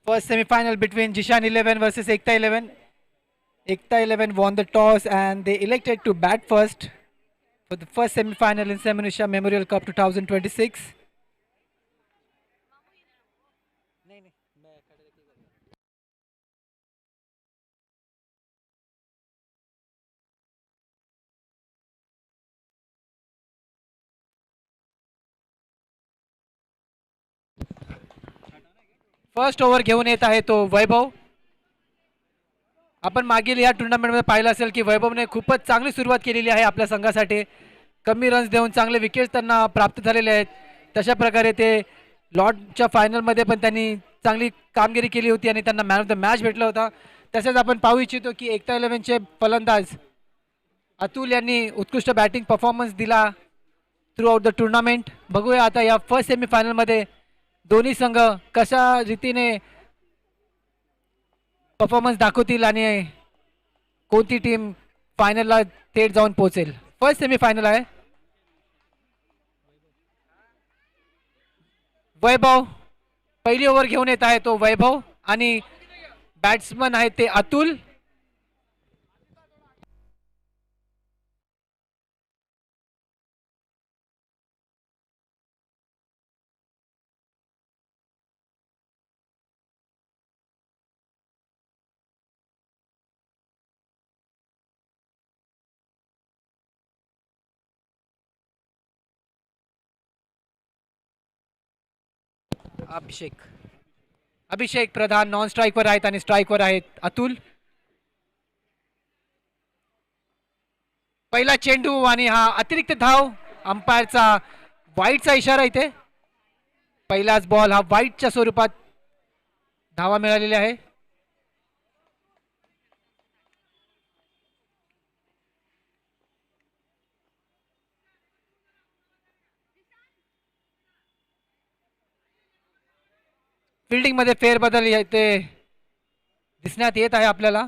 First semi-final between Jishan 11 versus Ekta 11. Ekta 11 won the toss and they elected to bat first for the first semi-final in Seminusha Memorial Cup 2026. First over घेऊन येत आहे तो वैभव. आपण मागील या टुर्नामेंटमध्ये पाहिलं असेल की वैभवने खूपच चांगली सुरुवात केलेली आहे आपल्या संघासाठी. कमी रन्स देऊन चांगले विकेट्स त्यांना प्राप्त झालेले आहेत. तशा प्रकारे ते लॉर्डच्या फायनलमध्ये पण त्यांनी चांगली कामगिरी केली होती आणि त्यांना मॅन ऑफ द मॅच भेटला होता. तसेच आपण पाहू इच्छितो की एकता 11चे फलंदाज अतुल यांनी उत्कृष्ट बॅटिंग परफॉर्मन्स दिला थ्रू आउट द टुर्नामेंट. बघूया आता या फर्स्ट सेमीफायनलमध्ये दोन्ही संघ कशा रीतीने परफॉर्मन्स दाखवतील आणि कोणती टीम फायनलला थेट जाऊन पोहोचेल. फर्स्ट सेमीफायनल आहे. वैभव पहिली ओव्हर घेऊन येत आहे तो वैभव आणि बॅट्समन आहे ते अतुल. अभिषेक अभिषेक प्रधान नॉन स्ट्राईकवर आहेत आणि स्ट्राईकवर आहेत अतुल. पहिला चेंडू आणि हा अतिरिक्त धाव. अंपायरचा वाईटचा इशारा इथे. पहिलाच बॉल हा वाईटच्या स्वरूपात धावा मिळालेली आहे. फिल्डिंग मध्ये फेरबदल ते दिसण्यात येत आहे आपल्याला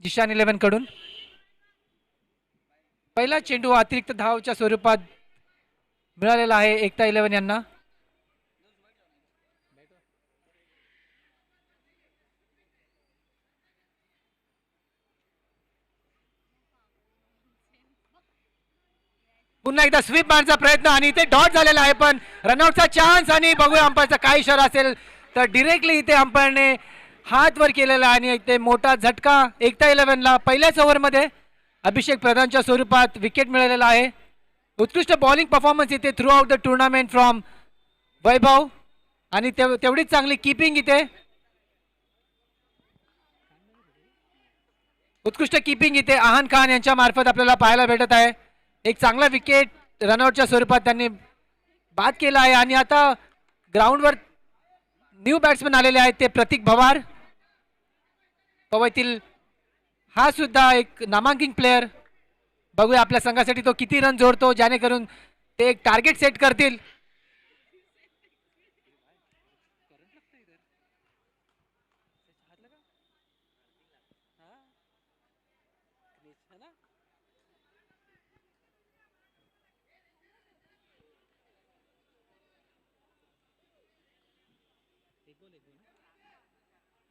जिशान 11 कडून. पहिला चेंडू अतिरिक्त धावच्या स्वरूपात मिळालेला आहे एकता 11 यांना. पुन्हा एकदा स्वीप मारण्याचा प्रयत्न आणि इथे डॉट झालेला आहे पण रनआउटचा चान्स आणि बघूया अंपायरचा काय इशारा असेल तर डिरेक्टली इथे अंपायरने हात वर केलेला आणि इथे मोठा झटका एकता 11ला पहिल्याच ओव्हरमध्ये अभिषेक प्रधानच्या स्वरूपात विकेट मिळालेला आहे. उत्कृष्ट बॉलिंग परफॉर्मन्स इथे throughout the tournament from Vaibhav आणि तेवढीच चांगली कीपिंग इथे. उत्कृष्ट कीपिंग इथे आहान खान यांच्या मार्फत आपल्याला पाहायला भेटत आहे. एक चांगला विकेट रनआउटच्या स्वरूपात त्यांनी बाद केला आहे आणि आता ग्राउंडवर न्यू बॅट्समन आलेले आहेत ते प्रतीक भवार. पवईतील हा सुद्धा एक नामांकित प्लेयर. बघूया आपल्या संघासाठी तो किती रन जोडतो जेणेकरून ते एक टार्गेट सेट करतील.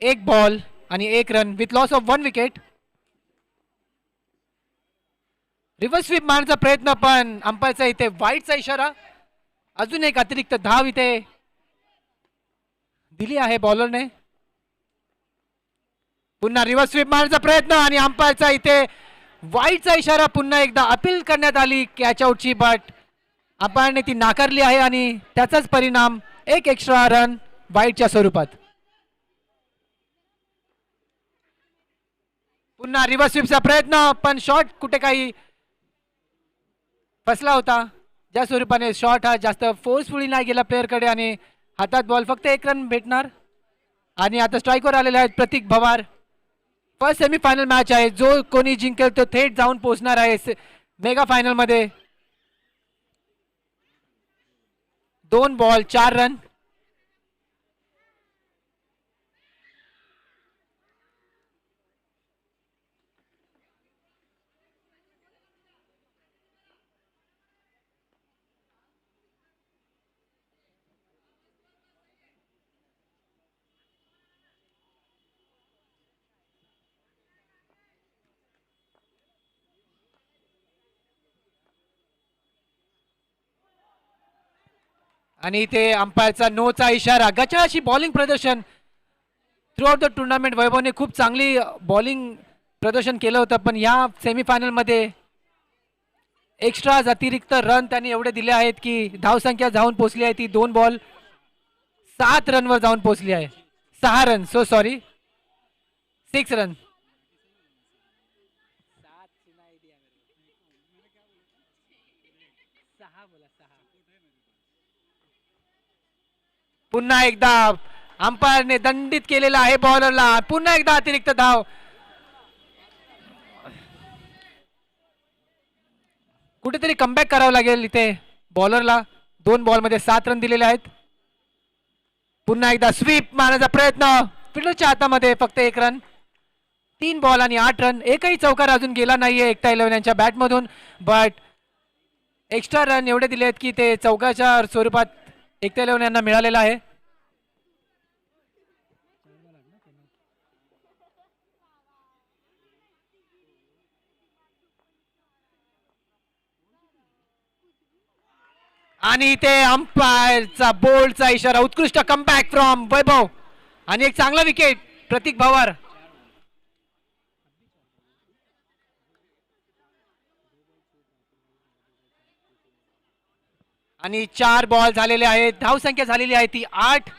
एक बॉल आणि एक run with loss of 1 wicket. Reverse sweep मारण्याचा प्रयत्न पण अंपायरचा इथे वाईटचा इशारा. अजून एक अतिरिक्त धाव इथे दिली आहे बॉलरने. पुन्हा रिव्हर्स स्वीप मारण्याचा प्रयत्न आणि अंपायरचा इथे वाईटचा इशारा. पुन्हा एकदा अपील करण्यात आली कॅच आउटची बट अंपायरने ती नाकारली आहे आणि त्याचाच परिणाम एक एक्स्ट्रा रन वाईटच्या स्वरूपात. पुन्हा रिव्हर्स स्वीपचा प्रयत्न पण शॉट कुठे काही फसला होता. ज्या स्वरूपाने शॉट हा जास्त फोर्सफुली नाही गेला प्लेअरकडे आणि हातात बॉल फक्त एक रन भेटणार. आणि आता स्ट्राईकवर आलेले आहेत प्रतीक भवार. फर्स्ट सेमीफायनल मॅच आहे. जो कोणी जिंकेल तो थेट जाऊन पोहोचणार आहे मेगा फायनल मध्ये. 2 बॉल 4 रन. आणि इथे अंपायरचा नोचा इशारा. गचाळ अशी बॉलिंग प्रदर्शन थ्रू आउट द टुर्नामेंट वैभवने खूप चांगली बॉलिंग प्रदर्शन केलं होतं, पण या सेमीफायनलमध्ये एक्स्ट्रा अतिरिक्त रन त्यांनी एवढे दिले आहेत की धावसंख्या जाऊन पोहोचली आहे ती 2 बॉल 7 रनवर जाऊन पोहोचली आहे. 6 रन, सो सॉरी, 6 रन. पुन्हा एकदा अंपायरने दंडित केलेला आहे बॉलरला. पुन्हा एकदा अतिरिक्त धाव. कुठेतरी कमबॅक करावं लागेल इथे बॉलरला. 2 बॉलमध्ये 7 रन दिलेले आहेत. पुन्हा एकदा स्वीप मारण्याचा प्रयत्न. फिल्डरच्या हातामध्ये फक्त 1 रन. 3 बॉल आणि 8 रन. एकही चौकार अजून गेला नाहीये एकता 11 यांच्या बॅटमधून, बट एक्स्ट्रा रन एवढे दिलेत की ते चौकाच्या स्वरूपात एकता 11 यांना मिळालेला आहे. आणि इथे अंपायरचा बोल्डचा इशारा. उत्कृष्ट कमबॅक फ्रॉम वैभव आणि एक चांगला विकेट प्रतीक भवार. आणि 4 बॉल झालेले आहेत. धावसंख्या झालेली आहे ती 8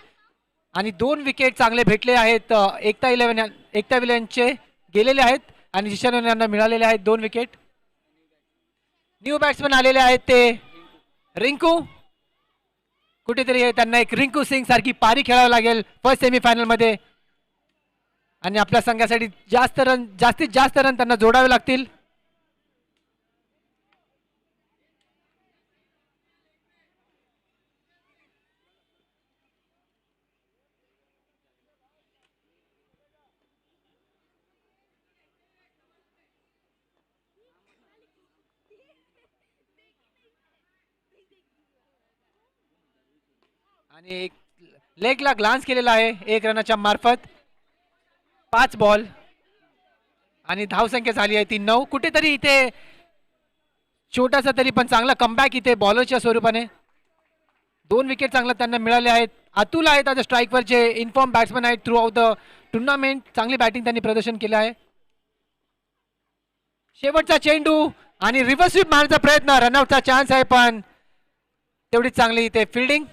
आणि 2 विकेट चांगले भेटले आहेत. एकता 11 गेलेले आहेत आणि जिशान यांना मिळालेले आहेत 2 विकेट. न्यू बॅट्समन आलेले आहेत ते रिंकू. कुठेतरी त्यांना एक रिंकू सिंग सारखी पारी खेळावं लागेल फर्स्ट सेमीफायनल मध्ये आणि आपल्या संघासाठी जास्तीत जास्त रन त्यांना जोडावे लागतील. आणि एक लेगला ग्लान्स केलेला आहे 1 रनाच्या मार्फत. 5 बॉल आणि धावसंख्या झाली आहे ती 9. कुठेतरी इथे छोटासा तरी पण चांगला कमबॅक इथे बॉलरच्या स्वरूपाने. 2 विकेट चांगला त्यांना मिळाले आहेत. अतुल आहेत आता स्ट्राईकवर, जे इन्फॉर्म बॅट्समन आहेत थ्रू आउट द टुर्नामेंट. चांगली बॅटिंग त्यांनी प्रदर्शन केलं आहे. शेवटचा चेंडू आणि रिव्हर्स स्वीप मारण्याचा प्रयत्न. रनआउटचा चान्स आहे, पण तेवढीच चांगली इथे फिल्डिंग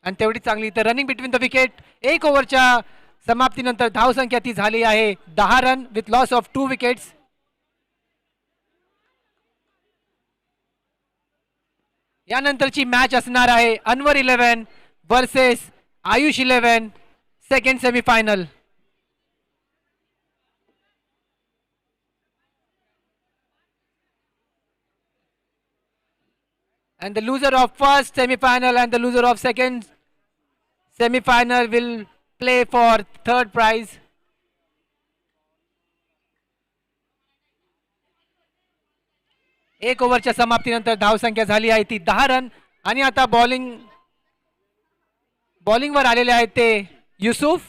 आणि तेवढी चांगली इथे रनिंग बिटवीन द विकेट. 1 ओव्हरच्या समाप्तीनंतर धावसंख्या ती झाली आहे 10 run with loss of 2 wickets. यानंतरची मॅच असणार आहे Anwar 11 versus Ayush 11 second semifinal. And the loser of first semi-final and the loser of second semi-final will play for third prize. एक ओव्हरच्या समाप्तीनंतर धावसंख्या झाली आहे ती 10 रन आणि आता बॉलिंगवर आलेले आहेत ते युसुफ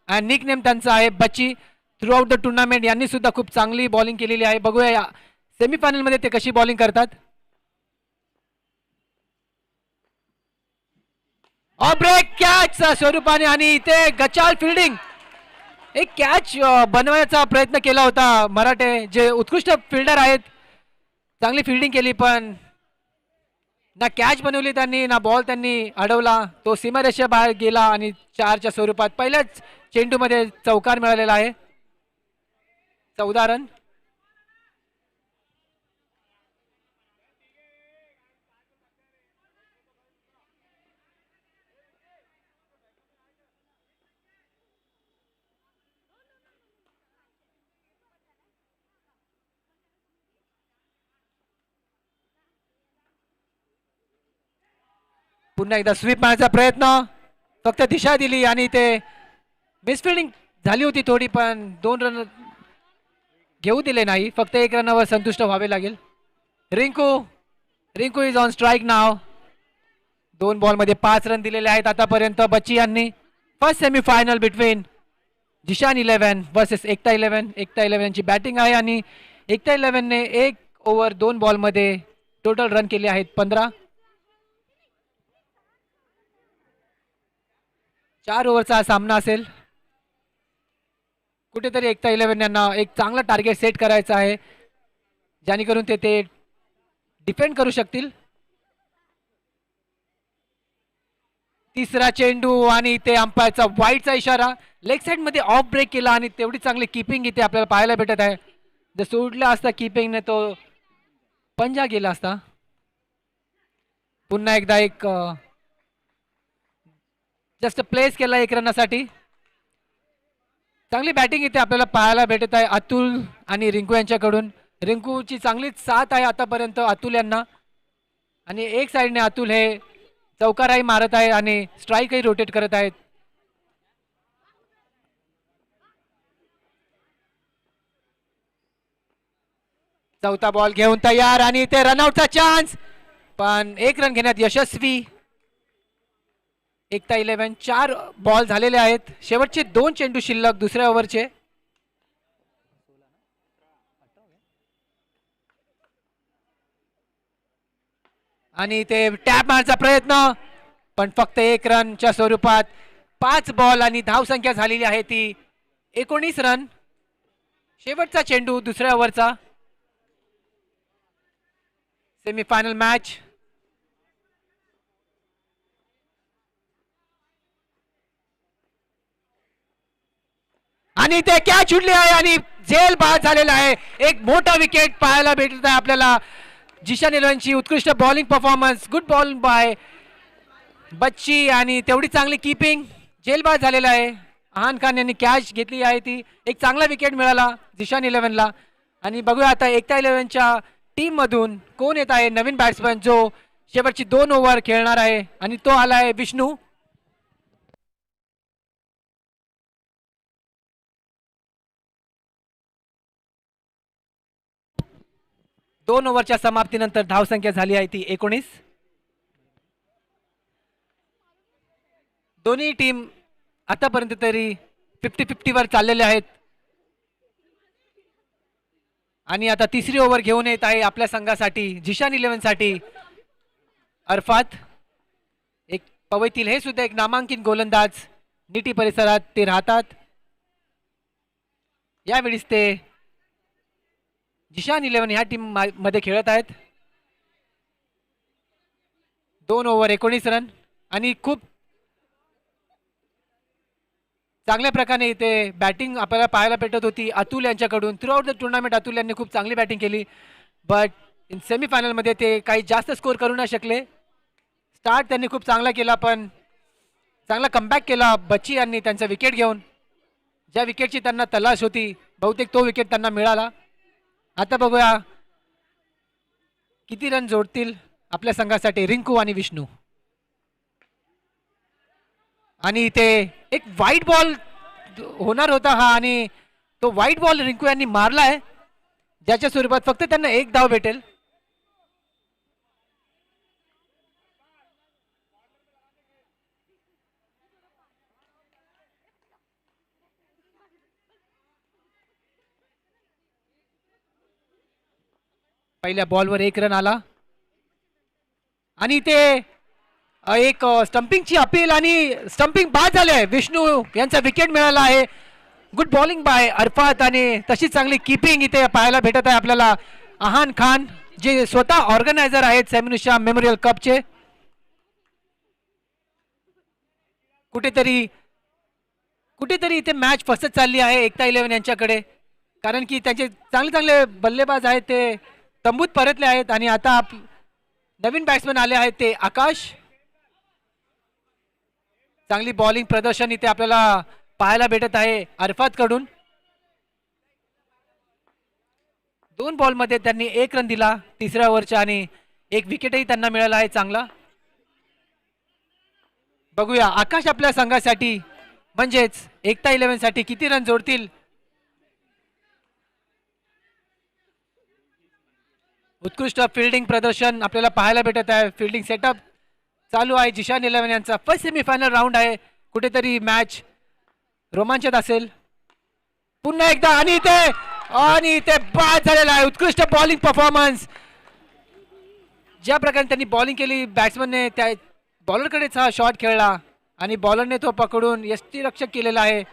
आणि निक नेम त्यांचा आहे बच्ची. थ्रू आउट द टुर्नामेंट यांनी सुद्धा खूप चांगली बॉलिंग केलेली आहे. बघूया सेमीफायनल मध्ये ते कशी बॉलिंग करतात. ब्रेक कॅचच्या स्वरूपाने आणि इथे गचाळ फिल्डिंग. एक कॅच बनवायचा प्रयत्न केला होता मराठे, जे उत्कृष्ट फिल्डर आहेत. चांगली फिल्डिंग केली, पण ना कॅच बनवली त्यांनी ना बॉल त्यांनी अडवला. तो सीमारेषा बाहेर गेला आणि 4च्या स्वरूपात पहिल्याच चेंडूमध्ये चौकार मिळालेला आहे. 14 रन. पुन्हा एकदा स्वीप मारण्याचा प्रयत्न. फक्त दिशा दिली आणि ते मिसफिल्डिंग झाली होती थोडी, पण 2 रन घेऊ दिले नाही. फक्त 1 रनावर संतुष्ट व्हावे लागेल. रिंकू इज ऑन स्ट्राईक नाव. 2 बॉलमध्ये 5 रन दिलेले आहेत आतापर्यंत बच्ची यांनी. First semifinal between Jishan 11 versus Ekta 11. Ekta 11 यांची बॅटिंग आहे आणि एकता 11 ने 1 ओव्हर 2 बॉलमध्ये टोटल रन केले आहेत 15. 4 ओव्हरचा हा सामना असेल. कुठेतरी एकता 11 यांना एक चांगला टार्गेट सेट करायचा आहे जेणेकरून ते डिफेंड करू शकतील. तिसरा चेंडू आणि ते अंपायरचा वाईटचा इशारा. लेग साइड मध्ये ऑफ ब्रेक केला आणि तेवढी चांगली कीपिंग इथे आपल्याला पाहायला भेटत आहे. जर सोडला असता कीपिंगने तो पंजा गेला असता. पुन्हा एकदा एक जस्ट प्लेस केला 1 रनासाठी. चांगली बॅटिंग इथे आपल्याला पाहायला भेटत आहे अतुल आणि रिंकू यांच्याकडून. रिंकूची चांगलीच साथ आहे आतापर्यंत अतुल यांना. आणि एक साइडने अतुल हे चौकाराही मारत आहे आणि स्ट्राईकही रोटेट करत आहेत. चौथा बॉल घेऊन तयार आणि ते रनआउटचा चान्स पण 1 रन घेण्यात यशस्वी. एकता 11 4 बॉल झालेले आहेत. शेवटचे 2 चेंडू शिल्लक दुसऱ्या ओव्हरचे. आणि ते टॅप मारण्याचा प्रयत्न पण फक्त 1 रनच्या स्वरूपात. 5 बॉल आणि धावसंख्या झालेली आहे ती 19 रन. शेवटचा चेंडू दुसऱ्या ओव्हरचा. Semifinal match. आणि ते कॅच उडली आहे आणि झेल बाद झालेला आहे. एक मोठा विकेट पाहायला भेटत आहे आपल्याला. जिशान 11ची उत्कृष्ट bowling performance. Good ball by बच्ची आणि तेवढी चांगली कीपिंग. झेल बाद झालेला आहे. अहान खान यांनी कॅच घेतली आहे ती. एक चांगला विकेट मिळाला जिशान 11ला. आणि बघूया आता एकता 11च्या टीम मधून कोण येत आहे नवीन बॅट्समॅन जो शेवटची 2 ओव्हर खेळणार आहे आणि तो आला आहे विष्णू. 2 ओव्हरच्या समाप्तीनंतर धावसंख्या झाली आहे ती 19. दोन्ही टीम आतापर्यंत तरी 50-50 वर चाललेले आहेत. आणि आता तिसरी ओव्हर घेऊन येत आहे आपल्या संघासाठी जिशान 11 साठी अरफात. एक पवईतील हे सुद्धा एक नामांकित गोलंदाज. निटी परिसरात ते राहतात. यावेळीच ते जिशान 11 ह्या टीम मध्ये खेळत आहेत. 2 ओव्हर 19 रन आणि खूप चांगल्या प्रकारे इथे बॅटिंग आपल्याला पाहायला भेटत होती अतुल यांच्याकडून. Through out the tournament Atul यांनी खूप चांगली बॅटिंग केली बट इन सेमीफायनलमध्ये ते काही जास्त स्कोर करू नाही शकले. स्टार्ट त्यांनी खूप चांगला केला पण चांगला कमबॅक केला बच्ची यांनी त्यांचा विकेट घेऊन. ज्या विकेटची त्यांना तलाश होती बहुतेक तो विकेट त्यांना मिळाला. आता बघूया किती रन जोडतील आपल्या संघासाठी रिंकू आणि विष्णू. आणि ते एक वाईट बॉल होणार होता हा आणि तो वाईट बॉल रिंकू यांनी मारला आहे ज्याच्या स्वरूपात फक्त त्यांना 1 धाव भेटेल. पहिल्या बॉलवर 1 रन आला आणि ते एक स्टंपिंगची अपील आणि स्टंपिंग बाद झाले. विष्णू यांचा विकेट मिळाला आहे. गुड बॉलिंग बाय अरफात आणि तशी चांगली कीपिंग इथे पाहायला भेटत आहे आपल्याला अहान खान जे स्वतः ऑर्गनायझर आहेत सैमनुषा मेमोरियल कपचे. कुठेतरी इथे मॅच फसत चालली आहे एकता 11 यांच्याकडे कारण की त्यांचे चांगले चांगले बल्लेबाज आहेत ते तंबूत परतले आहेत. आणि आता नवीन बॅट्समॅन आले आहेत ते आकाश. चांगली बॉलिंग प्रदर्शन इथे आपल्याला पाहायला भेटत आहे अरफात कडून. 2 बॉलमध्ये त्यांनी 1 रन दिला तिसऱ्या ओव्हरच्या आणि 1 विकेटही त्यांना मिळाला आहे चांगला. बघूया आकाश आपल्या संघासाठी म्हणजेच एकता 11 साठी किती रन जोडतील. उत्कृष्ट फिल्डिंग प्रदर्शन आपल्याला पाहायला भेटत आहे. फिल्डिंग सेटअप चालू आहे जिशान 11 यांचा. फर्स्ट सेमीफायनल राऊंड आहे. कुठेतरी मॅच रोमांचक असेल. पुन्हा एकदा आणि ते बाद झालेला आहे. उत्कृष्ट बॉलिंग परफॉर्मन्स. ज्या प्रकारे त्यांनी बॉलिंग केली बॅट्समनने त्या बॉलरकडेच हा शॉट खेळला आणि बॉलरने तो पकडून यष्टीरक्षक केलेला आहे.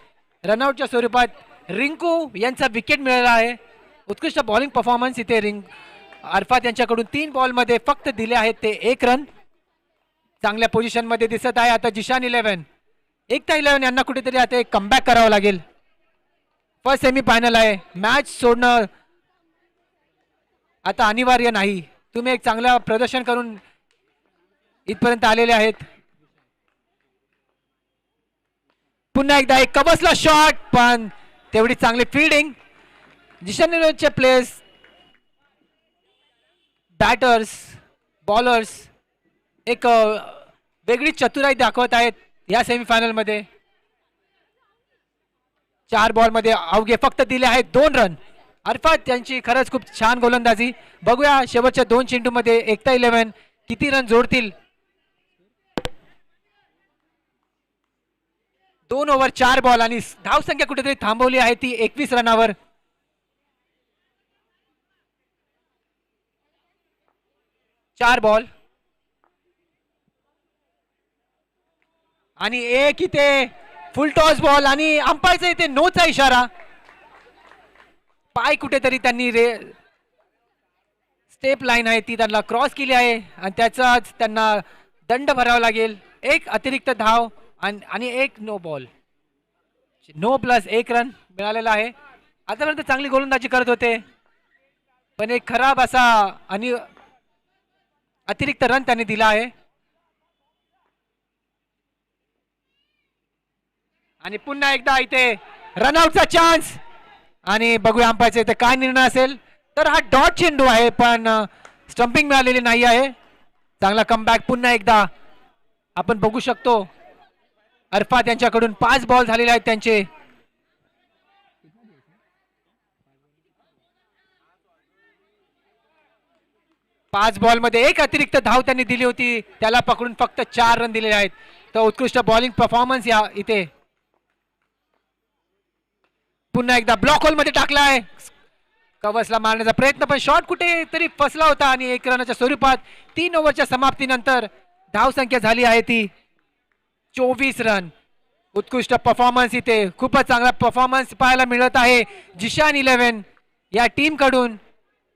रनआउटच्या स्वरूपात रिंकू यांचा विकेट मिळाला आहे. उत्कृष्ट बॉलिंग परफॉर्मन्स इथे अरफात यांच्याकडून 3 बॉलमध्ये फक्त दिले आहेत ते 1 रन. चांगल्या पोझिशनमध्ये दिसत आहे आता जिशान 11. एकता 11 यांना कुठेतरी आता एक कमबॅक करावं लागेल. फर्स्ट सेमीफायनल आहे. मॅच सोडणं आता अनिवार्य नाही. तुम्ही एक चांगलं प्रदर्शन करून इथपर्यंत आलेले आहेत. पुन्हा एकदा एक कबसला शॉट पण तेवढी चांगली फील्डिंग. जिशानचे प्लेयर्स बॅटर्स बॉलर्स एक वेगळी चतुराई दाखवत आहेत या सेमीफायनलमध्ये. 4 बॉलमध्ये अवघे फक्त दिले आहेत 2 रन. अरफात यांची खरंच खूप छान गोलंदाजी. बघूया शेवटच्या 2 चेंडूमध्ये एकता 11 किती रन जोडतील. 2 ओव्हर 4 बॉल आणि धावसंख्या कुठेतरी थांबवली आहे ती 21 रनावर. चार बॉल आणि एक इथे फुल टॉस बॉल आणि अंपायरचा इथे नोचा इशारा. पाय कुठेतरी त्यांनी स्टेप लाईन आहे ती त्यांना क्रॉस केली आहे आणि त्याचाच त्यांना दंड भरावा लागेल. एक अतिरिक्त धाव आणि एक no ball. No plus 1 run मिळालेला आहे. आतापर्यंत चांगली गोलंदाजी करत होते पण एक खराब असा आणि अतिरिक्त रन त्यांनी दिला आहे. आणि पुन्हा एकदा इथे रनआउटचा चान्स आणि बघूया अंपायरचा इथे काय निर्णय असेल. तर हा डॉट चेंडू आहे पण स्टंपिंग मिळालेली नाही आहे. चांगला कमबॅक पुन्हा एकदा आपण बघू शकतो. अरफात यांच्याकडून 5 बॉल झालेले आहेत त्यांचे. पाच बॉलमध्ये एक अतिरिक्त धाव त्यांनी दिली होती. त्याला पकडून फक्त 4 रन दिलेले आहेत. तर उत्कृष्ट बॉलिंग परफॉर्मन्स या इथे. पुन्हा एकदा ब्लॉक होल मध्ये टाकलाय. कवचला मारण्याचा प्रयत्न पण शॉट कुठे तरी फसला होता आणि 1 रनाच्या स्वरूपात 3 ओव्हरच्या समाप्तीनंतर धावसंख्या झाली आहे ती 24 रन. उत्कृष्ट परफॉर्मन्स इथे. खूपच चांगला परफॉर्मन्स पाहायला मिळत आहे जिशान 11 या टीम कडून.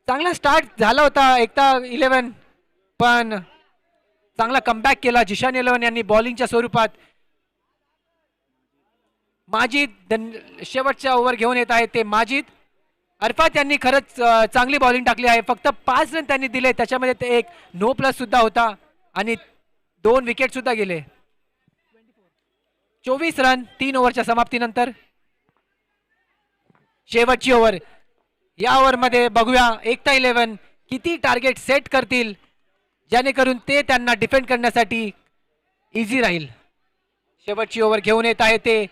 चांगला स्टार्ट झाला होता एकता 11 पण चांगला कमबॅक केला जिशान 11 यांनी बॉलिंगच्या स्वरूपात. माजिद शेवटच्या ओव्हर घेऊन येत आहेत ते माजिद. अरफात यांनी खरंच चांगली बॉलिंग टाकली आहे. फक्त 5 रन त्यांनी दिले. त्याच्यामध्ये ते एक नो प्लस सुद्धा होता आणि 2 विकेट सुद्धा गेले. 24 रन 3 ओव्हरच्या समाप्तीनंतर. शेवटची ओव्हर. या ओव्हरमध्ये बघूया एकता 11 किती टार्गेट सेट करतील जेणेकरून ते त्यांना डिफेंड करण्यासाठी इझी राहील. शेवटची ओव्हर घेऊन येत आहे ते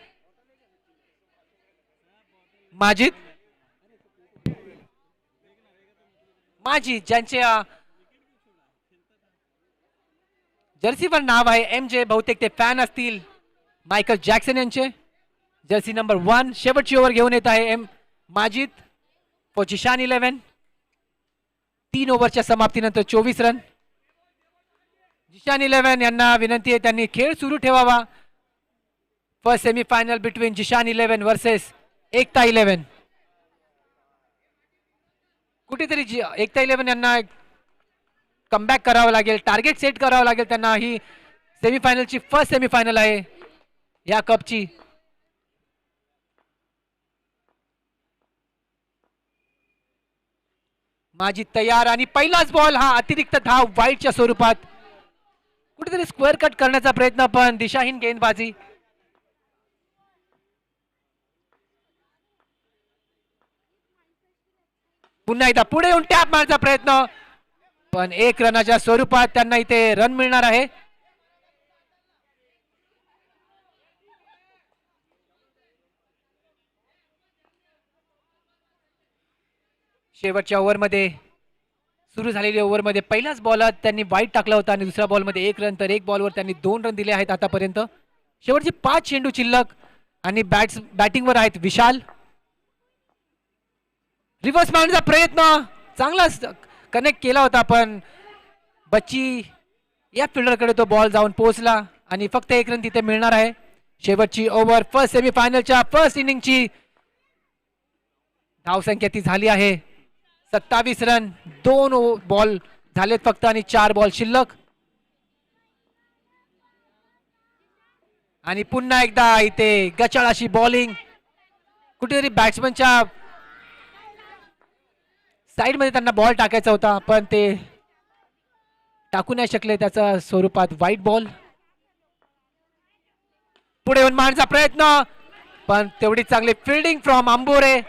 माजिद ज्यांच्या जर्सीवर नाव आहे MJ. बहुतेक ते फॅन असतील मायकल जॅक्सन यांचे. Jersey number 1. शेवटची ओव्हर घेऊन येत आहे माजिद फॉर जिशान 11. 3 ओव्हरच्या समाप्तीनंतर 24 रन. जिशान 11 यांना विनंती आहे त्यांनी खेळ सुरू ठेवावा. First semifinal between Jishan 11 versus Ekta 11. कुठेतरी एकता 11 यांना कमबॅक करावं लागेल. टार्गेट सेट करावं लागेल त्यांना. ही सेमीफायनलची फर्स्ट सेमीफायनल आहे या कपची. माझी तयार आणि पहिलाच बॉल हा अतिरिक्त धाव वाईटच्या स्वरूपात. कुठेतरी स्क्वेअर कट करण्याचा प्रयत्न पण दिशाहीन गेंदबाजी. पुन्हा एकदा पुढे येऊन टॅप मारण्याचा प्रयत्न पण 1 रनाच्या स्वरूपात त्यांना इथे रन मिळणार आहे. शेवटच्या ओव्हरमध्ये सुरू झालेल्या ओव्हरमध्ये पहिल्याच बॉलात त्यांनी वाईट टाकला होता आणि दुसऱ्या बॉलमध्ये 1 रन. तर 1 बॉलवर त्यांनी 2 रन दिले आहेत आतापर्यंत. शेवटचे 5 चेंडू शिल्लक आणि बॅटिंगवर आहेत विशाल. रिव्हर्स मारण्याचा प्रयत्न चांगला कनेक्ट केला होता पण बच्ची या फिल्डरकडे तो बॉल जाऊन पोहोचला. आणि फक्त 1 रन तिथे मिळणार आहे. शेवटची ओव्हर फर्स्ट सेमीफायनलच्या फर्स्ट इनिंगची धावसंख्या ती झाली आहे 27 रन. 2 बॉल झालेत फक्त आणि 4 बॉल शिल्लक. आणि पुन्हा एकदा इथे गचाळ अशी बॉलिंग. कुठेतरी बॅट्समनच्या साइड मध्ये त्यांना बॉल टाकायचा होता पण ते टाकू नाही शकले. त्याच्या स्वरूपात व्हाईट बॉल. पुढे येऊन मारण्याचा प्रयत्न पण तेवढी चांगली फिल्डिंग फ्रॉम अंबोरे.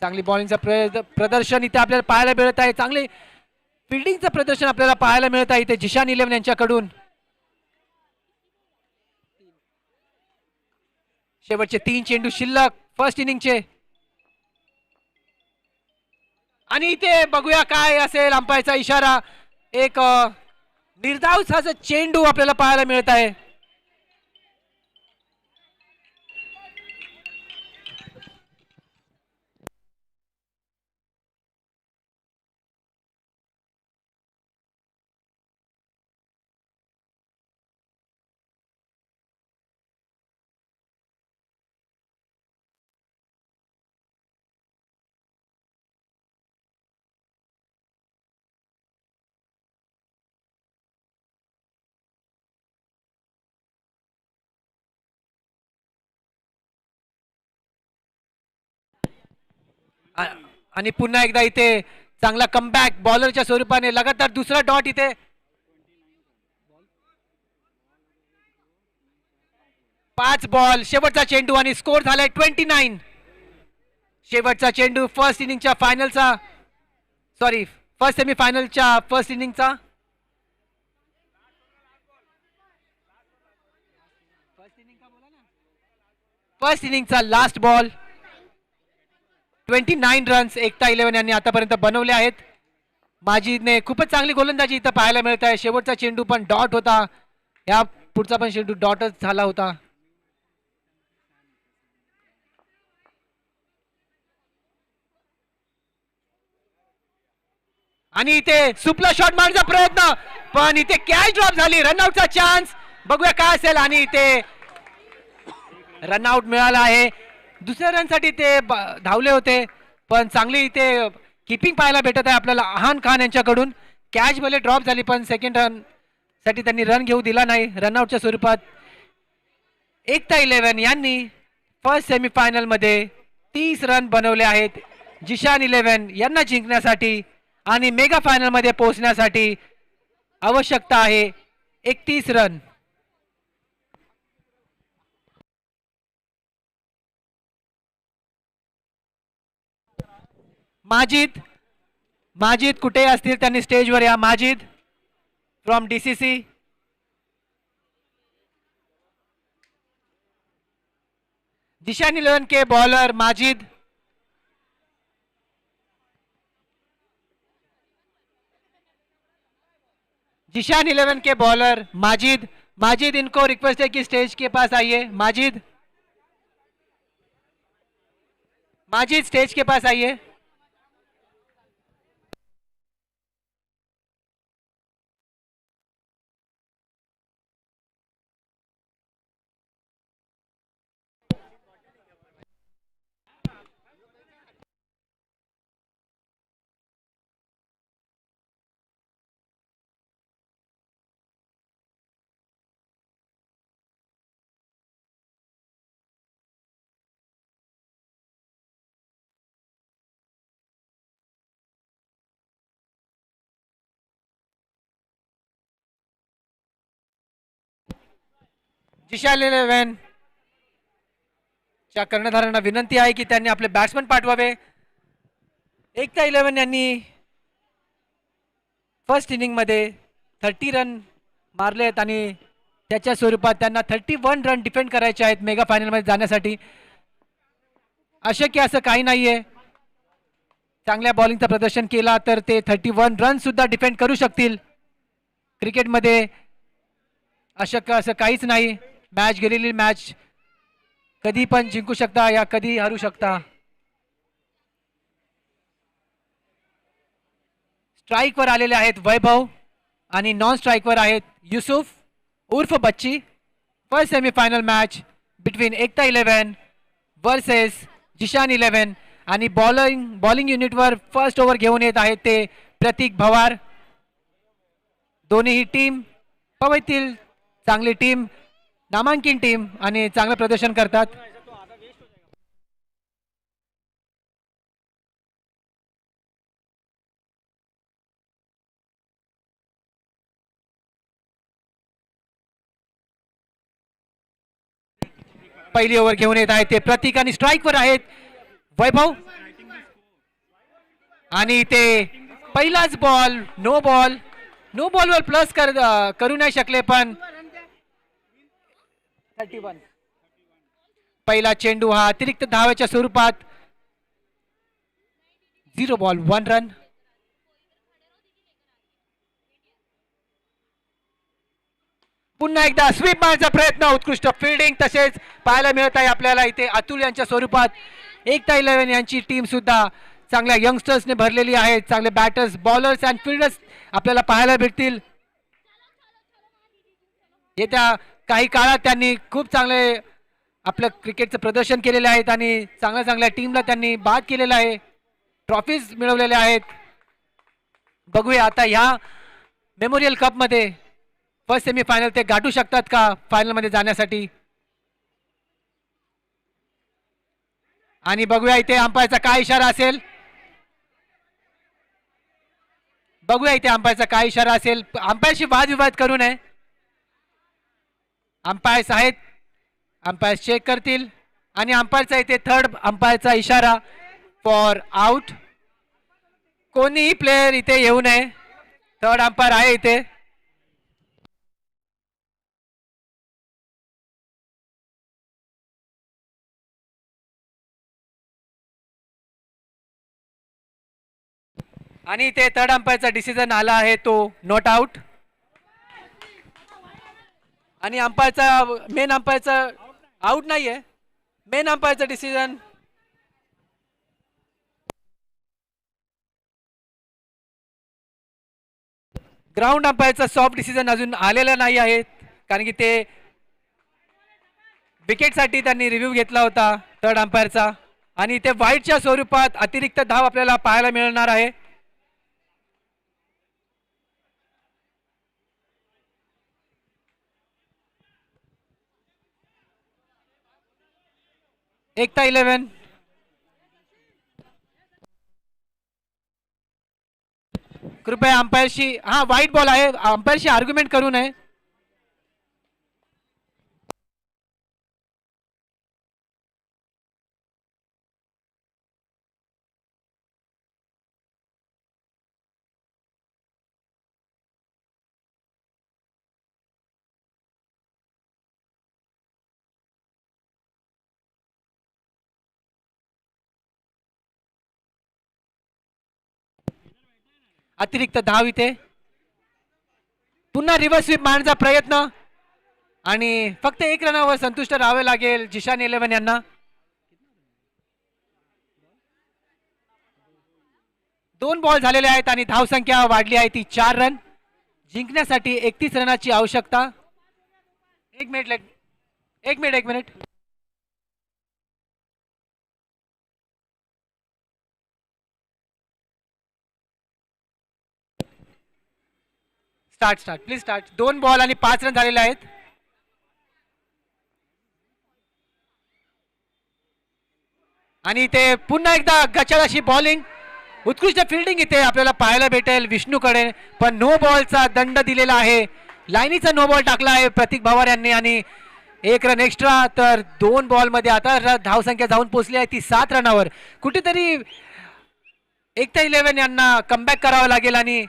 चांगली बॉलिंगचं प्रदर्शन इथे आपल्याला पाहायला मिळत आहे. चांगली फिल्डिंगचं प्रदर्शन आपल्याला पाहायला मिळत आहे इथे जिशान 11 यांच्याकडून. शेवटचे 3 चेंडू शिल्लक फर्स्ट इनिंगचे. आणि इथे बघूया काय असेल अंपायरचा इशारा. एक निर्धाव चेंडू आपल्याला पाहायला मिळत आहे. आणि पुन्हा एकदा इथे चांगला कमबॅक बॉलरच्या स्वरूपाने लगातार दुसरा डॉट इथे. 5 बॉल शेवटचा चेंडू आणि स्कोर झालाय 29. शेवटचा चेंडू फर्स्ट इनिंगच्या फायनलचा फर्स्ट सेमीफायनलच्या फर्स्ट इनिंगचा. फर्स्ट इनिंगचा लास्ट बॉल. 29 रन्स एकता 11 यांनी आतापर्यंत बनवले आहेत. माजिदने खूपच चांगली गोलंदाजी इथं पाहायला मिळत आहे. शेवटचा चेंडू पण डॉट होता. या पुढचा पण चेंडू डॉटच झाला होता. आणि इथे सुपला शॉट मारण्याचा प्रयत्न पण इथे कॅच ड्रॉप झाली. रनआउटचा चान्स बघूया काय असेल. आणि इथे रनआउट मिळाला आहे. दुसऱ्या रनसाठी ते धावले होते पण चांगली इथे किपिंग पाहायला भेटत आहे आपल्याला अहान खान यांच्याकडून. कॅच भले ड्रॉप झाली पण सेकंड रन साठी त्यांनी रन घेऊ दिला नाही. रनआउटच्या स्वरूपात एकता 11 यांनी फर्स्ट सेमीफायनल मध्ये 30 रन बनवले आहेत. जिशान 11 यांना जिंकण्यासाठी आणि मेगा फायनल मध्ये पोहोचण्यासाठी आवश्यकता आहे 31 रन. माजिद कुठे असतील त्यांनी स्टेजवर या. Majid from DCC. जिशान 11 के बॉलर माजिद. जिशान 11 के बॉलर माजिद इनको रिक्वेस्ट है कि स्टेज के पास आइए. माजिद स्टेज के पास आइए. जिशान 11 च्या कर्णधारांना विनंती आहे की त्यांनी आपले बॅट्समन पाठवावे. एकता 11 यांनी फर्स्ट इनिंग मध्ये 30 रन मारले आहेत आणि त्याच्या स्वरूपात त्यांना 31 रन डिफेंड करायचे आहेत मेगा फायनल मध्ये जाण्यासाठी. अशक्य असं काही नाहीये. चांगल्या बॉलिंगचं प्रदर्शन केला तर ते 31 रन सुद्धा डिफेंड करू शकतील. क्रिकेटमध्ये अशक्य असं काहीच नाही. मॅच गेलेली मॅच कधी पण जिंकू शकता या कधी हरू शकता. स्ट्राईक वर आलेले आहेत वैभव. आणि नॉन स्ट्राईकवर आहेत युसुफ उर्फ बच्ची. फर्स्ट सेमीफायनल मॅच बिटवीन एकता 11 वर्सेस जिशान 11. आणि बॉलिंग युनिटवर फर्स्ट ओव्हर घेऊन येत आहेत ते प्रतीक भवार. दोन्ही टीम पवईतील चांगली टीम, नामांकित टीम आणि चांगलं प्रदर्शन करतात. पहिली ओव्हर घेऊन येत आहेत ते प्रतीक आणि स्ट्राईकवर आहेत वैभव. आणि ते पहिलाच बॉल नो बॉलवर प्लस करू नाही शकले, पण 31 पहिला चेंडू हा अतिरिक्त धावेच्या स्वरूपात 0 बॉल 1 रन. पुन्हा एकदा स्वीप मारण्याचा प्रयत्न, उत्कृष्ट फिल्डिंग तसेच पाहायला मिळत आहे आपल्याला इथे अतुल यांच्या स्वरूपात. एकता 11 यांची टीम सुद्धा चांगल्या यंगस्टर्सने भरलेली आहे. चांगले बॅटर्स, बॉलर्स अँड फिल्डर्स आपल्याला पाहायला भेटतील. येत्या काही काळात त्यांनी खूप चांगले आपलं क्रिकेटचं प्रदर्शन केलेले आहेत आणि चांगल्या चांगल्या टीमला त्यांनी बाद केलेला आहे, ट्रॉफीज मिळवलेल्या आहेत. बघूया आता ह्या मेमोरियल कपमध्ये फर्स्ट सेमीफायनल ते गाठू शकतात का फायनलमध्ये जाण्यासाठी. आणि बघूया इथे अंपायरचा काय इशारा असेल. बघूया इथे अंपायरचा काय इशारा असेल. अंपायरशी वादविवाद करू नये. अंपायर्स आहेत, अंपायर्स चेक करतील. आणि अंपायरचा इथे थर्ड अंपायरचा इशारा फॉर आउट. कोणीही प्लेयर इथे येऊ नये. थर्ड अंपायर आहे इथे. आणि ते थर्ड अंपायरचा डिसिजन आला आहे तो नॉट आउट. आणि मेन अंपायरचा आउट नाहीये. मेन अंपायरचा डिसिजन ग्राउंड अंपायरचा सॉफ्ट डिसिजन अजून आलेला नाही आहे, कारण की ते विकेटसाठी त्यांनी रिव्ह्यू घेतला होता थर्ड अंपायरचा. आणि ते वाईटच्या स्वरूपात अतिरिक्त धाव आपल्याला पाहायला मिळणार आहे. एकता 11 कृपया अंपायरशी, हा वाईट बॉल आहे, अंपायरशी आर्ग्युमेंट करू नये. अतिरिक्त धाव इथे. पुन्हा रिव्हर्स स्वीप मारण्याचा प्रयत्न आणि फक्त 1 रनावर संतुष्ट राहावे लागेल जिशान 11 यांना. 2 बॉल झालेले आहेत आणि धावसंख्या वाढली आहे ती 4 रन. जिंकण्यासाठी 31 रनाची आवश्यकता. एक minute. Start please start. 2 ball आणि 5 रन झालेले आहेत. आणि इथे पुन्हा एकदा गचाळ अशी बॉलिंग, उत्कृष्ट फिल्डिंग इथे आपल्याला पाहायला भेटेल विष्णूकडे. पण नो बॉलचा दंड दिलेला आहे. लाईनीचा नो बॉल टाकला आहे प्रतीक भवार यांनी आणि 1 रन एक्स्ट्रा. तर 2 बॉलमध्ये आता धावसंख्या जाऊन पोहोचली आहे ती 7 रनावर. कुठेतरी एकता 11 यांना कमबॅक करावं लागेल आणि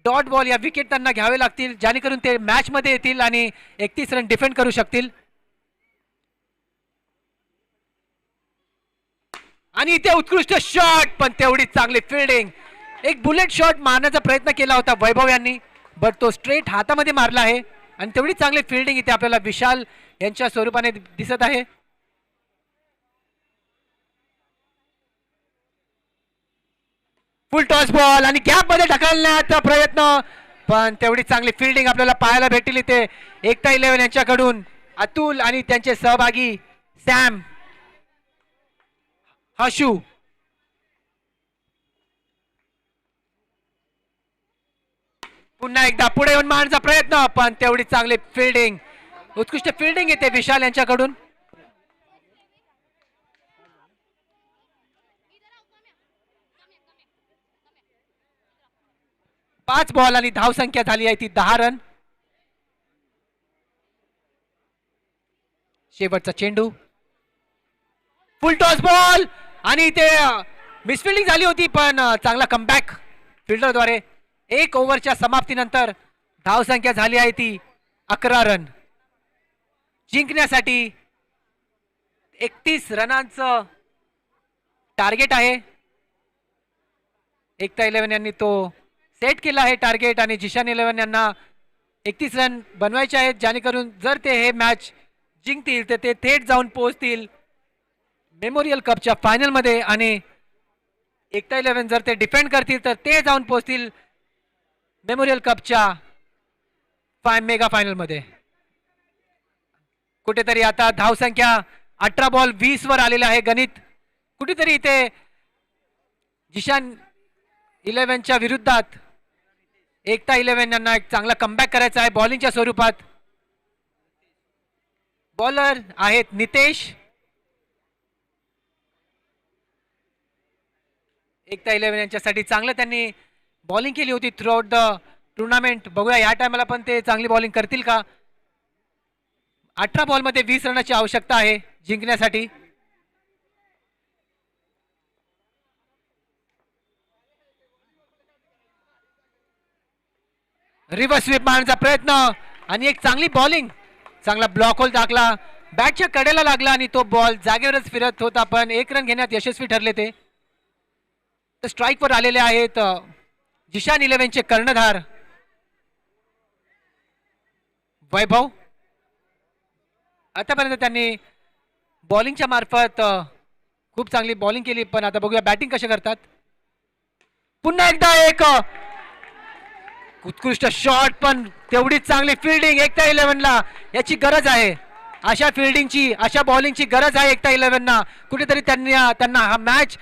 डॉट बॉल या विकेट त्यांना घ्यावे लागतील, जेणेकरून ते मॅच मध्ये येतील आणि 31 रन डिफेंड करू शकतील. आणि इथे उत्कृष्ट शॉट, पण तेवढी चांगली फिल्डिंग. एक बुलेट शॉट मारण्याचा प्रयत्न केला होता वैभव यांनी, बट तो स्ट्रेट हातामध्ये मारला आहे. आणि तेवढी चांगली फिल्डिंग इथे आपल्याला विशाल यांच्या स्वरूपाने दिसत आहे. फुल टॉस बॉल आणि गॅप मध्ये ढकलण्याचा प्रयत्न, पण तेवढी चांगली फिल्डिंग आपल्याला पाहायला भेटली इथे एकता 11 यांच्याकडून. अतुल आणि त्यांचे सहभागी सॅम, हशू. पुन्हा एकदा पुढे येऊन मारण्याचा प्रयत्न, पण तेवढी चांगली फिल्डिंग, उत्कृष्ट फिल्डिंग येते विशाल यांच्याकडून. पाच बॉल आणि धाव संख्या झाली आहे ती 10 रन. शेवटचा चेंडू, फुल टॉस बॉल आणि ते मिसफिल्डिंग झाली होती, पण चांगला कमबॅक फिल्डरद्वारे. 1 ओव्हरच्या समाप्तीनंतर धाव संख्या झाली आहे ती 11 रन. जिंकण्यासाठी 31 रनांचं टार्गेट आहे. एकता 11 यांनी तो सेट केला आहे टार्गेट आणि जिशान 11 यांना 31 रन बनवायचे आहेत, जेणेकरून जर ते हे मॅच जिंकतील तर ते थेट जाऊन पोहोचतील मेमोरियल कपच्या फायनल मध्ये. आणि एकता 11 जर ते डिफेंड करतील तर ते जाऊन पोहोचतील मेमोरियल कपच्या मेगा फायनल मध्ये. कुठेतरी आता धाव संख्या 18 बॉल 20 वर आलेला आहे गणित. कुठेतरी इथे जिशान 11च्या विरुद्धात एकता 11 यांना एक चांगला कमबॅक करायचा आहे बॉलिंगच्या स्वरूपात. बॉलर आहेत नितेश. एकता 11 यांच्यासाठी चांगलं त्यांनी बॉलिंग केली होती थ्रू आउट द टुर्नामेंट. बघूया या टायमाला पण ते चांगली बॉलिंग करतील का. 18 बॉल मध्ये 20 रनाची आवश्यकता आहे जिंकण्यासाठी. रिव्हर्स स्वीप मारण्याचा प्रयत्न आणि एक चांगली बॉलिंग, चांगला ब्लॉक होल टाकला, बॅटच्या कडेला लागला आणि तो बॉल जागेवरच फिरत होता, पण 1 रन घेण्यात यशस्वी ठरले ते. स्ट्राइक वर आलेले आहेत जिशान 11चे कर्णधार वैभव. आतापर्यंत त्यांनी बॉलिंगच्या मार्फत खूप चांगली बॉलिंग केली, पण आता बघूया बॅटिंग कसे करतात. पुन्हा एकदा एक उत्कृष्ट शॉट, पण तेवढीच चांगली फिल्डिंग. एकता 11ला याची गरज आहे, अशा फिल्डिंगची, अशा बॉलिंगची गरज आहे एकता 11ना. कुठेतरी त्यांना हा मॅच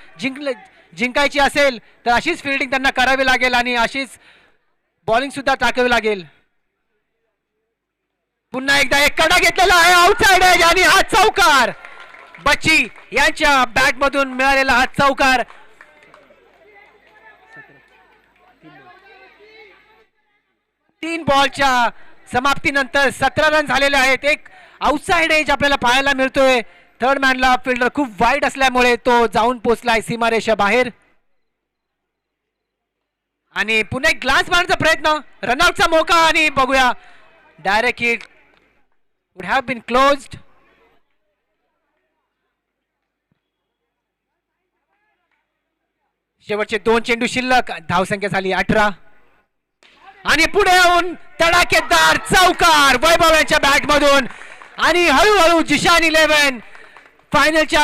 जिंकायची असेल तर अशीच फिल्डिंग त्यांना करावी लागेल आणि अशीच बॉलिंग सुद्धा टाकावी लागेल. पुन्हा एकदा एक कडा घेतलेला आहे आउटसाइड एज आणि हा चौकार, बच्ची यांच्या बॅट मधून मिळालेला हा चौकार. तीन बॉलच्या समाप्तीनंतर 17 रन झालेले आहेत. एक आउटसाइड एज आपल्याला पाहायला मिळतोय. थर्ड मॅनला फिल्डर खूप वाईड असल्यामुळे तो जाऊन पोहोचलाय सीमारेषा बाहेर. आणि पुन्हा एक ग्लास मारण्याचा प्रयत्न, रनआउटचा मौका आणि बघूया direct hit would have been closed. शेवटचे 2 चेंडू शिल्लक, धावसंख्या झाली 18 आणि पुढे येऊन तडाखेदार चौकार वैभव यांच्या बॅट मधून. आणि हळूहळू जिशान 11 फायनलच्या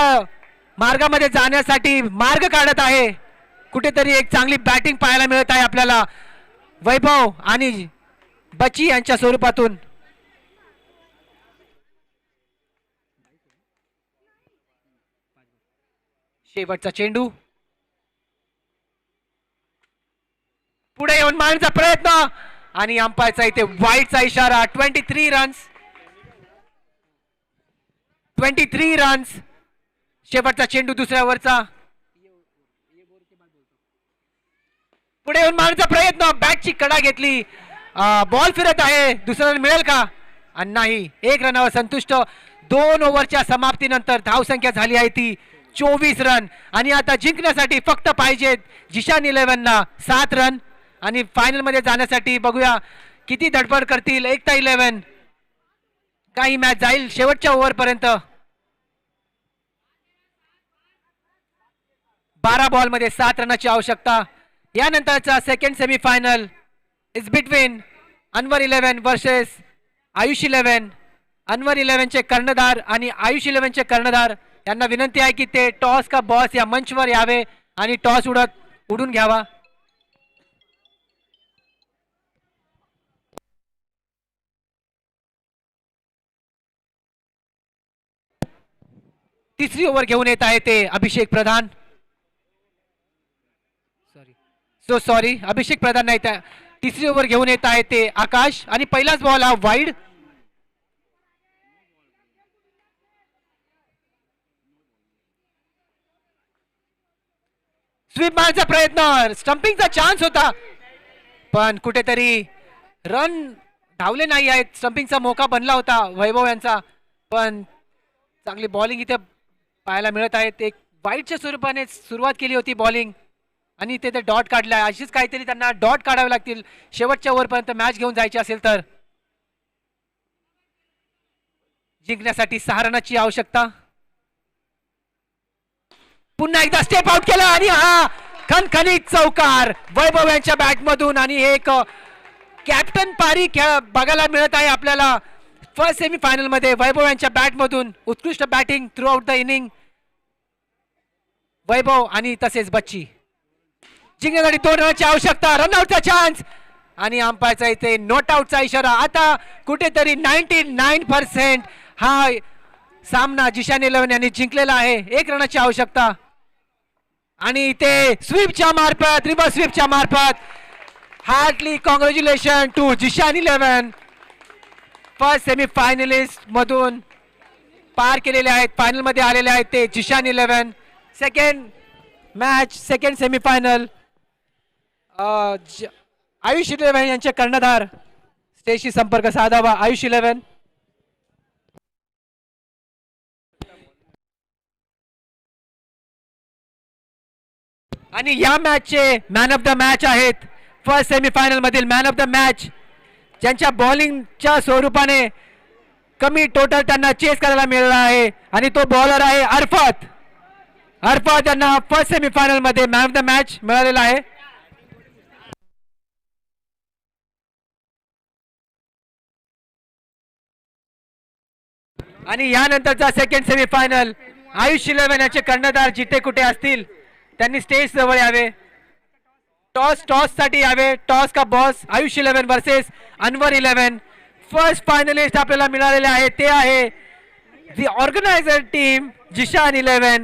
मार्गामध्ये जाण्यासाठी मार्ग काढत आहे. कुठेतरी एक चांगली बॅटिंग पाहायला मिळत आहे आपल्याला वैभव आणि बच्ची यांच्या स्वरूपातून. शेवटचा चेंडू, पुढे येऊन मारण्याचा प्रयत्न आणि अंपायरचा इथे वाईडचा इशारा. 23 रन्स. शेवटचा चेंडू दुसऱ्या ओव्हरचा. पुढे येऊन मारण्याचा प्रयत्न, बॅटची कडा घेतली, बॉल फिरत आहे, दुसरा रन मिळेल का. आणि नाही, 1 रनावर संतुष्ट. 2 ओव्हरच्या समाप्तीनंतर धावसंख्या झाली आहे ती 24 रन. आणि आता जिंकण्यासाठी फक्त पाहिजेत जिशान 11ना 7 रन. आणि फायनल मध्ये जाण्यासाठी बघूया किती धडपड करतील एकता 11. काही मॅच जाईल शेवटच्या ओव्हर पर्यंत. 12 बॉल मध्ये 7 रनाची आवश्यकता. यानंतरचा second semifinal is between Anwar 11 versus Ayush 11. Anwar 11चे कर्णधार आणि आयुष 11चे कर्णधार यांना विनंती आहे की ते टॉस का बॉस या मंचवर यावे आणि टॉस उडून घ्यावा. तिसरी ओव्हर घेऊन येत आहे ते अभिषेक प्रधान. सॉरी अभिषेक प्रधान नाही, त्या तिसरी ओव्हर घेऊन येत आहे ते आकाश. आणि पहिलाच बॉल हा वाईड. स्वीप मारण्याचा प्रयत्न, स्टंपिंगचा चान्स होता पण कुठेतरी रन धावले नाही आहेत. स्टंपिंगचा मौका बनला होता वैभव यांचा, पण चांगली बॉलिंग इथे पाहायला मिळत आहेत. एक वाईडच्या स्वरूपाने सुरुवात केली होती बॉलिंग आणि ते डॉट काढला. अशीच काहीतरी त्यांना डॉट काढावे लागतील शेवटच्या ओव्हरपर्यंत मॅच घेऊन जायची असेल तर. जिंकण्यासाठी 6 रनाची आवश्यकता. पुन्हा एकदा स्टेप आउट केला आणि हा खणखणीत चौकार वैभव यांच्या बॅटमधून. आणि एक कॅप्टन पारी बघायला मिळत आहे आपल्याला फर्स्ट सेमीफायनल मध्ये वैभव यांच्या बॅटमधून. उत्कृष्ट batting throughout the inning Vaibhav आणि तसेच बच्ची. जिंकण्यासाठी 2 रनाची आवश्यकता. रनआउटचा चान्स आणि अंपायरचा इथे नॉट आउटचा इशारा. आता कुठेतरी 99% हा सामना जिशान 11 यांनी जिंकलेला आहे. 1 रनाची आवश्यकता आणि इथे स्वीपच्या मार्फत, रिव्हर्स स्वीपच्या मार्फत heartly congratulation to Jishan 11. First semifinalist मधून पार केलेले आहेत, फायनल मध्ये आलेले आहेत ते Jishan 11. Second match, second semifinal. Ayush 11 यांचे कर्णधार स्टेजशी संपर्क साधावा. आयुष 11. आणि या मॅचचे मॅन ऑफ द मॅच आहेत, फर्स्ट सेमीफायनल मधील मॅन ऑफ द मॅच, ज्यांच्या बॉलिंगच्या स्वरूपाने कमी टोटल त्यांना चेस करायला मिळाला आहे आणि तो बॉलर आहे अरफत. अरफत यांना फर्स्ट सेमीफायनल मध्ये मॅन ऑफ द मॅच मिळालेला आहे. आणि यानंतरचा सेकंड सेमीफायनल, आयुष 11 यांचे कर्णधार जिथे कुठे असतील त्यांनी स्टेज जवळ यावे. टॉस साठी यावे. टॉस का boss Ayush 11 versus Anwar 11. First finalist आपल्याला मिळालेले आहे ते आहे दी ऑर्गनायझर टीम जिशान 11.